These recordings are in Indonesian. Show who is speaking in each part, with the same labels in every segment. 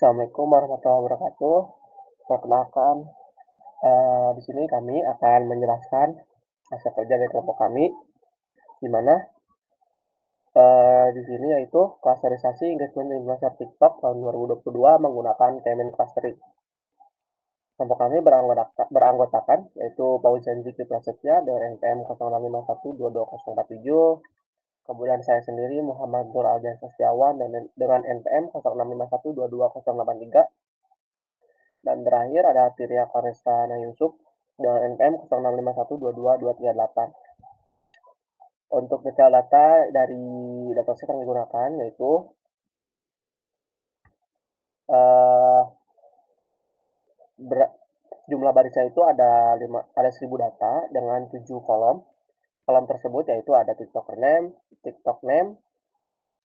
Speaker 1: Assalamualaikum warahmatullahi wabarakatuh. Perkenalkan, di sini kami akan menjelaskan hasil kerja dari kelompok kami, di mana di sini yaitu klasterisasi engagement influencer TikTok tahun 2022 menggunakan Kemen Clustering. Kelompok kami beranggotakan yaitu Pauzen Zikri Prasetya dari NPM 0651222047, kemudian saya sendiri Muhammad Nur Aldian Setiawan dengan NPM 0651222083, dan terakhir ada Tiria Karestana Yusuf dengan NPM 0651222238. Untuk detail data dari dataset yang digunakan yaitu uh, jumlah barisnya itu ada 1000 data dengan 7 kolom. Kolom tersebut yaitu ada TikTok name,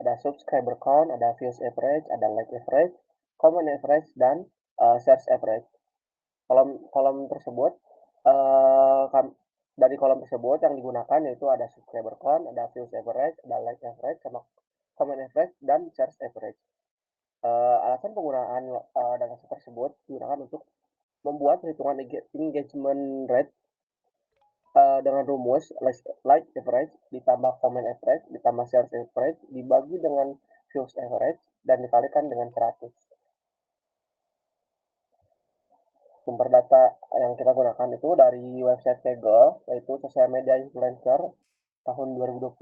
Speaker 1: ada subscriber count, ada views average, ada like average, comment average, dan search average. Kolom tersebut dari kolom tersebut yang digunakan yaitu ada subscriber count, ada views average, ada like average, sama comment average, dan search average. Alasan penggunaan data tersebut digunakan untuk membuat perhitungan engagement rate dengan rumus like average ditambah comment average ditambah search average dibagi dengan views average dan dikalikan dengan 100. Sumber data yang kita gunakan itu dari website Kaggle, yaitu Sosial Media Influencer tahun 2022.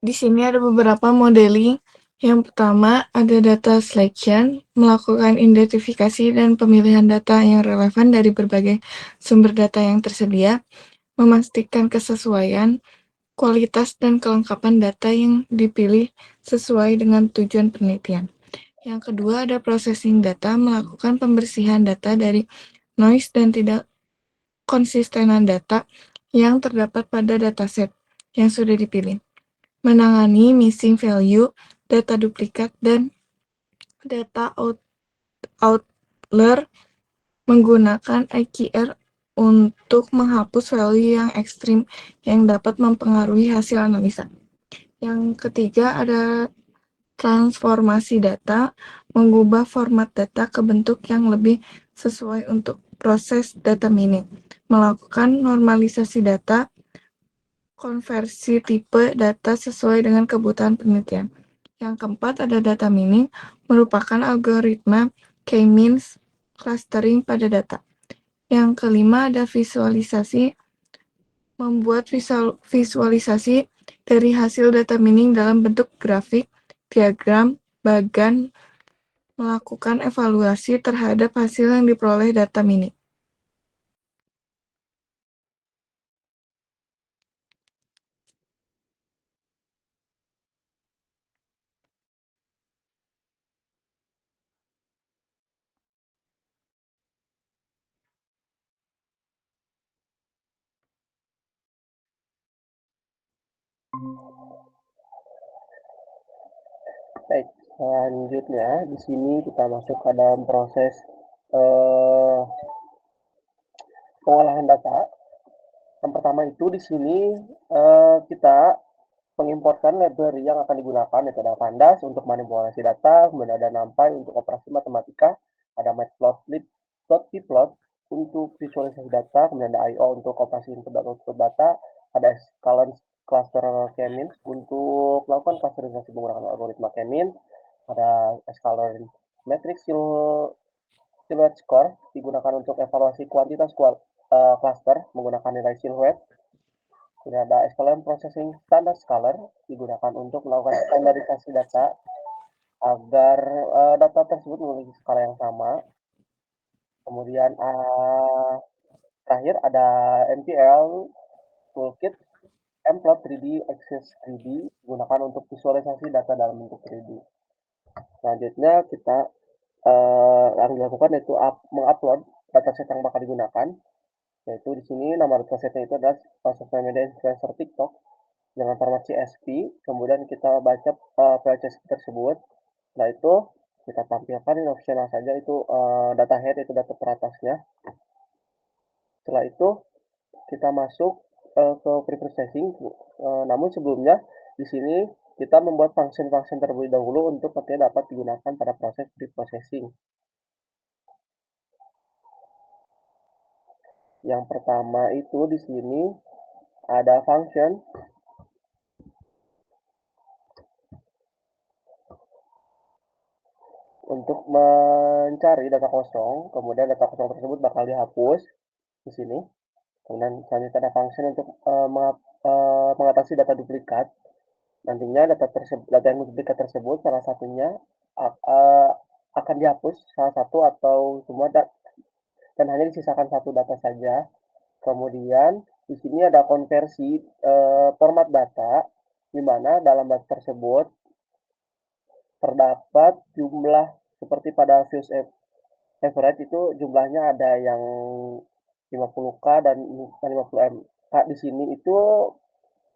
Speaker 2: Di sini ada beberapa modeling. Yang pertama ada data selection, melakukan identifikasi dan pemilihan data yang relevan dari berbagai sumber data yang tersedia, memastikan kesesuaian, kualitas, dan kelengkapan data yang dipilih sesuai dengan tujuan penelitian. Yang kedua ada processing data, melakukan pembersihan data dari noise dan tidak konsistenan data yang terdapat pada dataset yang sudah dipilih. Menangani missing value, data duplikat, dan data outlier menggunakan IQR untuk menghapus value yang ekstrim yang dapat mempengaruhi hasil analisa. Yang ketiga ada transformasi data, mengubah format data ke bentuk yang lebih sesuai untuk proses data mining, melakukan normalisasi data, konversi tipe data sesuai dengan kebutuhan penelitian. Yang keempat ada data mining, merupakan algoritma K-means clustering pada data. Yang kelima ada visualisasi, membuat visualisasi dari hasil data mining dalam bentuk grafik, diagram, bagan, melakukan evaluasi terhadap hasil yang diperoleh data mining.
Speaker 1: Baik, selanjutnya di sini kita masuk ke dalam proses eh, pengolahan data. Yang pertama itu di sini kita mengimportkan library yang akan digunakan, yaitu ada Pandas untuk manipulasi data, kemudian ada NumPy untuk operasi matematika, ada Matplotlib.pyplot untuk visualisasi data, kemudian ada IO untuk operasi input dan output data, ada Scalon Cluster K-means untuk melakukan klasterisasi menggunakan algoritma K-means, ada Scalon Matrix Silhouette Score digunakan untuk evaluasi kuantitas cluster menggunakan nilai silhouette. Kemudian ada Scalon Processing Standard Scalar digunakan untuk melakukan standarisasi data agar data tersebut memiliki skala yang sama. Kemudian terakhir ada MPL Toolkit Mplot 3D Access 3D digunakan untuk visualisasi data dalam bentuk 3D. Selanjutnya kita yang dilakukan yaitu mengupload dataset yang bakal digunakan, yaitu di sini nama datasetnya itu adalah Social Media Influencer TikTok dengan format CSV, kemudian kita baca PLCSV tersebut. Setelah itu kita tampilkan ini opsional saja, itu data head, itu data teratasnya. Setelah itu kita masuk ke preprocessing, namun sebelumnya di sini kita membuat function-function terlebih dahulu untuk nantinya dapat digunakan pada proses preprocessing. Yang pertama itu di sini ada function untuk mencari data kosong, kemudian data kosong tersebut bakal dihapus di sini. Kemudian selanjutnya ada function untuk mengatasi data duplikat. Nantinya data yang duplikat tersebut salah satunya akan dihapus salah satu atau semua dan hanya disisakan satu data saja. Kemudian di sini ada konversi format data di mana dalam data tersebut terdapat jumlah seperti pada views average itu jumlahnya ada yang 50K dan 50M. K di sini itu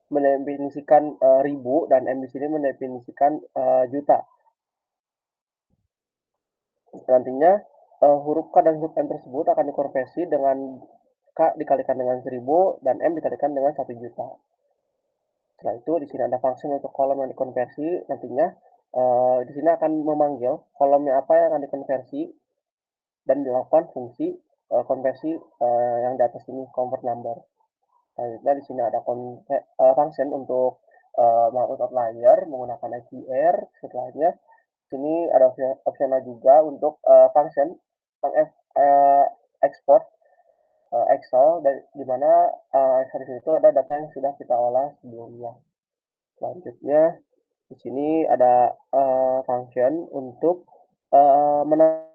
Speaker 1: mendefinisikan ribu dan M di sini mendefinisikan juta. Nantinya huruf K dan huruf M tersebut akan dikonversi dengan K dikalikan dengan 1000 dan M dikalikan dengan 1 juta. Setelah itu di sini ada function untuk kolom yang dikonversi. Nantinya di sini akan memanggil kolomnya apa yang akan dikonversi dan dilakukan fungsi konversi yang di atas ini convert number. Selanjutnya di sini ada function untuk menghapus outlier menggunakan ICR. Setelahnya di sini ada opsional juga untuk function export Excel di mana Excel itu ada data yang sudah kita olah sebelumnya. Selanjutnya di sini ada function untuk menambah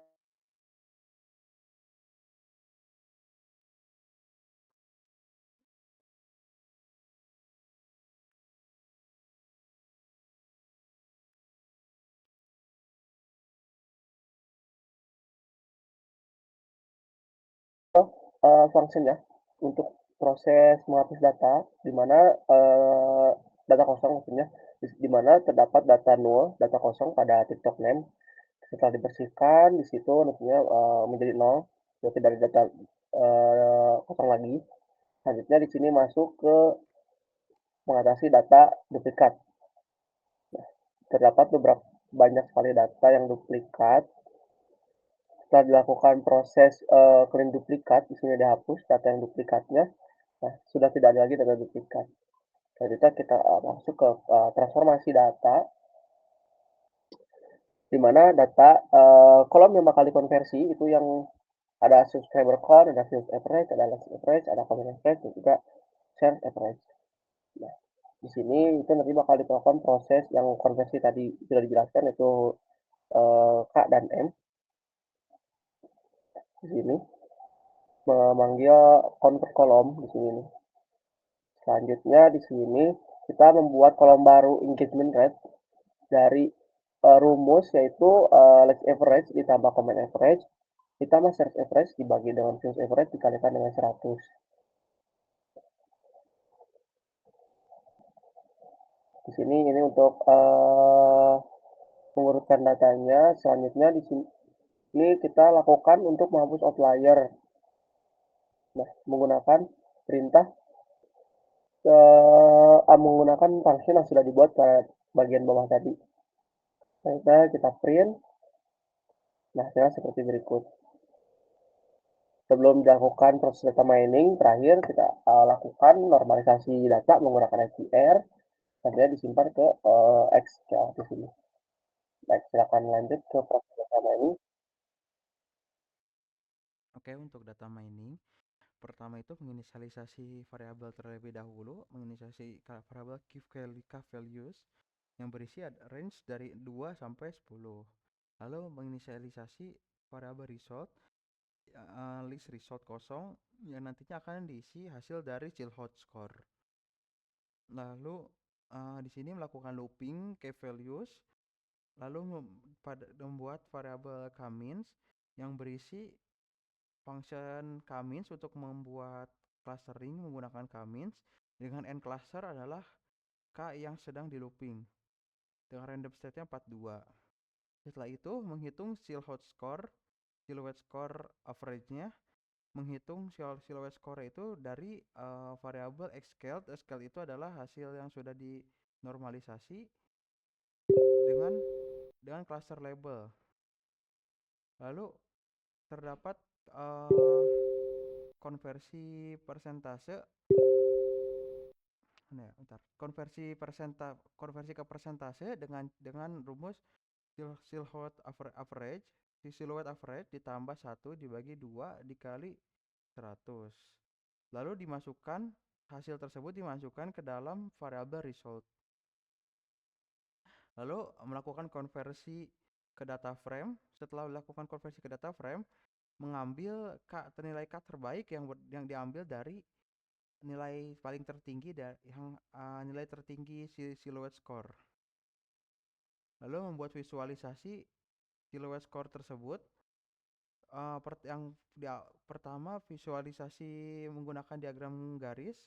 Speaker 1: function ya untuk proses menghapus data di mana data kosong maksudnya di mana terdapat data null, data kosong pada TikTok name. Setelah dibersihkan di situ nantinya menjadi nol, berarti dari data kosong lagi. Selanjutnya di sini masuk ke mengatasi data duplikat. Terdapat beberapa banyak sekali data yang duplikat. Setelah dilakukan proses clean duplikat, di sini dihapus data yang duplikatnya. Nah, sudah tidak ada lagi data duplikat. Selanjutnya kita masuk ke transformasi data, di mana data kolom yang bakal dikonversi itu yang ada subscriber count, ada sales average, ada last average, ada comment average, dan juga share average. Nah, di sini itu nanti bakal dilakukan proses yang konversi tadi sudah dijelaskan yaitu K dan M di sini memanggil convert kolom di sini. Selanjutnya di sini kita membuat kolom baru engagement rate dari rumus yaitu last average ditambah comment average ditambah search average dibagi dengan sales average dikalikan dengan 100. Di sini ini untuk mengurutkan datanya. Selanjutnya di sini ini kita lakukan untuk menghapus outlier. Nah, menggunakan perintah menggunakan function yang sudah dibuat pada bagian bawah tadi. Kita print. Nah, hasilnya seperti berikut. Sebelum dilakukan proses data mining, terakhir kita lakukan normalisasi data menggunakan SQR. Nantinya disimpan ke Excel di sini. Baik, silakan lanjut ke proses data mining.
Speaker 3: Oke, untuk data mining, pertama itu menginisialisasi variabel terlebih dahulu, menginisialisasi variabel key values yang berisi range dari 2 sampai 10. Lalu menginisialisasi variabel result, list result kosong yang nantinya akan diisi hasil dari Chilhot score. Lalu di sini melakukan looping key values, lalu membuat variabel K-means yang berisi function K-means untuk membuat clustering menggunakan K-means dengan n cluster adalah K yang sedang di looping dengan random state-nya 42. Setelah itu menghitung silhouette score average-nya menghitung silhouette score itu dari variabel Xscale. Xscale itu adalah hasil yang sudah dinormalisasi dengan cluster label. Lalu terdapat konversi persentase konversi ke persentase dengan rumus silhouette average ditambah 1 dibagi 2 dikali 100. Lalu hasil tersebut dimasukkan ke dalam variabel result. Lalu melakukan konversi ke data frame. Setelah melakukan konversi ke data frame, mengambil nilai K terbaik yang diambil dari nilai paling tertinggi nilai tertinggi silhouette score. Lalu membuat visualisasi silhouette score tersebut. Pertama visualisasi menggunakan diagram garis.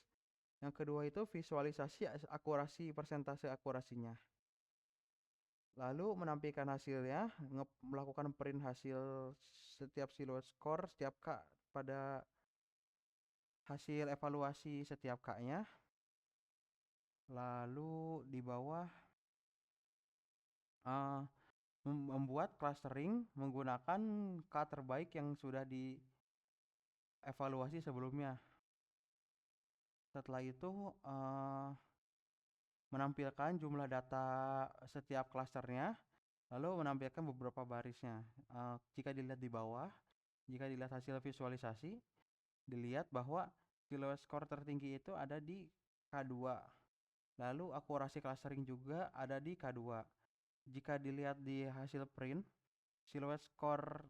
Speaker 3: Yang kedua itu visualisasi akurasi persentase akurasinya. Lalu menampilkan hasilnya, melakukan print hasil setiap silhouette score setiap K pada hasil evaluasi setiap K-nya. Lalu di bawah membuat clustering menggunakan K terbaik yang sudah dievaluasi sebelumnya. Setelah itu menampilkan jumlah data setiap klasternya, lalu menampilkan beberapa barisnya. Jika dilihat di bawah, jika dilihat hasil visualisasi, dilihat bahwa silhouette score tertinggi itu ada di K2. Lalu akurasi clustering juga ada di K2. Jika dilihat di hasil print, silhouette score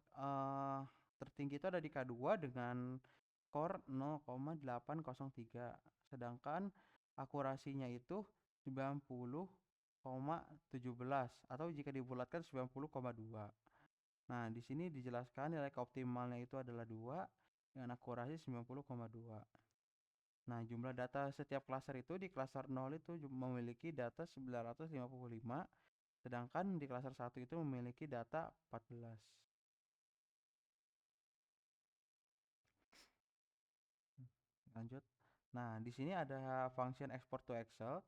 Speaker 3: tertinggi itu ada di K2 dengan skor 0,803. Sedangkan akurasinya itu 90,17 atau jika dibulatkan 90,2. Nah, di sini dijelaskan nilai keoptimalnya itu adalah 2 dengan akurasi 90,2. Nah, jumlah data setiap klaster itu di klaster 0 itu memiliki data 955, sedangkan di klaster 1 itu memiliki data 14. Lanjut. Nah, di sini ada function export to Excel.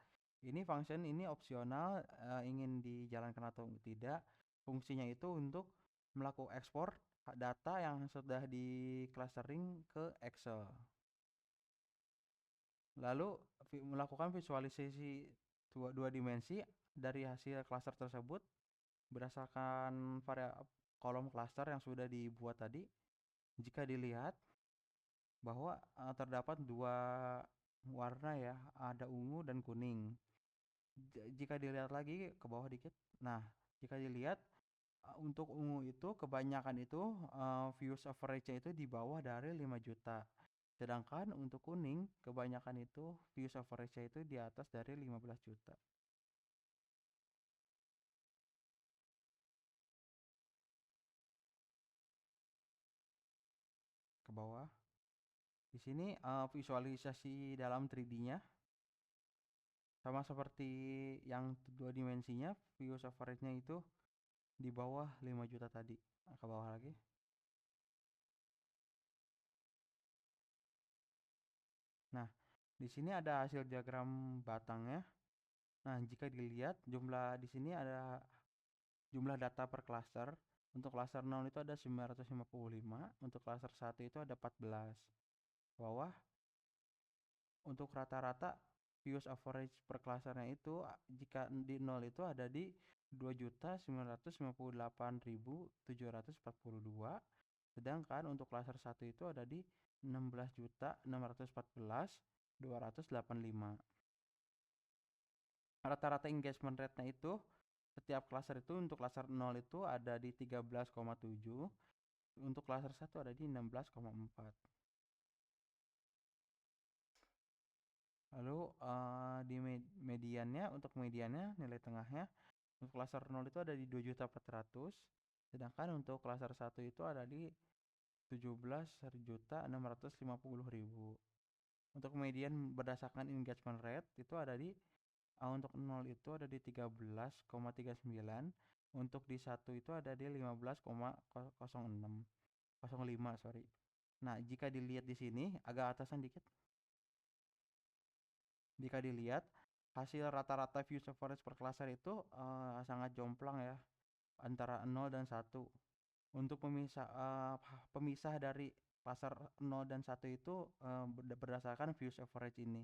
Speaker 3: Function ini opsional, ingin dijalankan atau tidak. Fungsinya itu untuk melakukan ekspor data yang sudah di clustering ke Excel. Lalu melakukan visualisasi dua dimensi dari hasil cluster tersebut berdasarkan kolom cluster yang sudah dibuat tadi. Jika dilihat bahwa terdapat dua warna ya, ada ungu dan kuning. Jika dilihat lagi ke bawah dikit, nah jika dilihat untuk ungu itu kebanyakan itu views average-nya itu di bawah dari 5 juta. Sedangkan untuk kuning kebanyakan itu views average-nya itu di atas dari 15 juta. Ke bawah. Di sini visualisasi dalam 3D-nya sama seperti yang dua dimensinya, views average-nya itu di bawah 5 juta tadi. Ke bawah lagi. Nah, di sini ada hasil diagram batangnya. Nah, jika dilihat jumlah di sini ada jumlah data per cluster. Untuk cluster 0 itu ada 955, untuk cluster 1 itu ada 14. Bawah untuk rata-rata views average per clusternya itu jika di 0 itu ada di 2.958.742, sedangkan untuk cluster 1 itu ada di 16.614.285. Rata-rata engagement rate-nya itu setiap cluster itu untuk cluster 0 itu ada di 13,7, untuk cluster 1 ada di 16,4. Lalu di mediannya, untuk mediannya nilai tengahnya untuk cluster 0 itu ada di 2.400.000, sedangkan untuk cluster 1 itu ada di 17.650.000. Untuk median berdasarkan engagement rate itu ada di untuk 0 itu ada di 13,39, untuk di 1 itu ada di 15,05, sorry. Nah, jika dilihat di sini agak atasan dikit, jika dilihat hasil rata-rata views average per cluster itu sangat jomplang ya, antara 0 dan 1. Untuk pemisah dari cluster 0 dan 1 itu berdasarkan views average ini.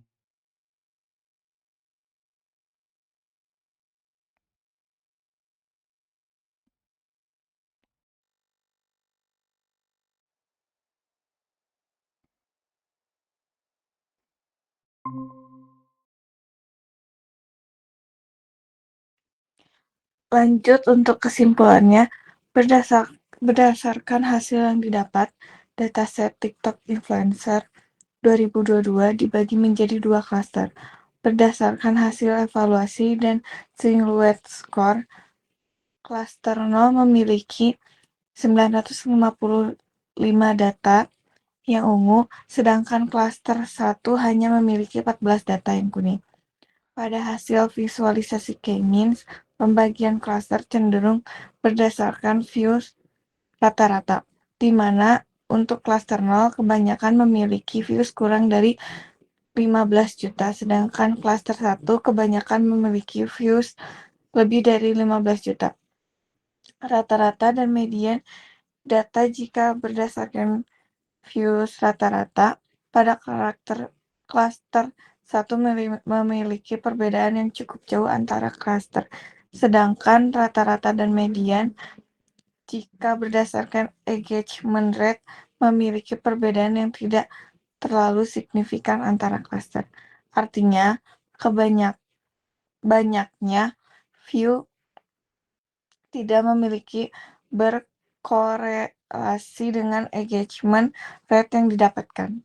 Speaker 2: Lanjut untuk kesimpulannya, berdasarkan hasil yang didapat, dataset TikTok Influencer 2022 dibagi menjadi 2 klaster. Berdasarkan hasil evaluasi dan silhouette score, klaster 0 memiliki 955 data yang ungu, sedangkan klaster 1 hanya memiliki 14 data yang kuning. Pada hasil visualisasi K-means, pembagian klaster cenderung berdasarkan views rata-rata, di mana untuk klaster 0 kebanyakan memiliki views kurang dari 15 juta, sedangkan klaster 1 kebanyakan memiliki views lebih dari 15 juta. Rata-rata dan median data jika berdasarkan views rata-rata pada klaster 1 memiliki perbedaan yang cukup jauh antara klaster, sedangkan rata-rata dan median jika berdasarkan engagement rate memiliki perbedaan yang tidak terlalu signifikan antara klaster. Artinya, banyaknya view tidak memiliki berkorelasi dengan engagement rate yang didapatkan.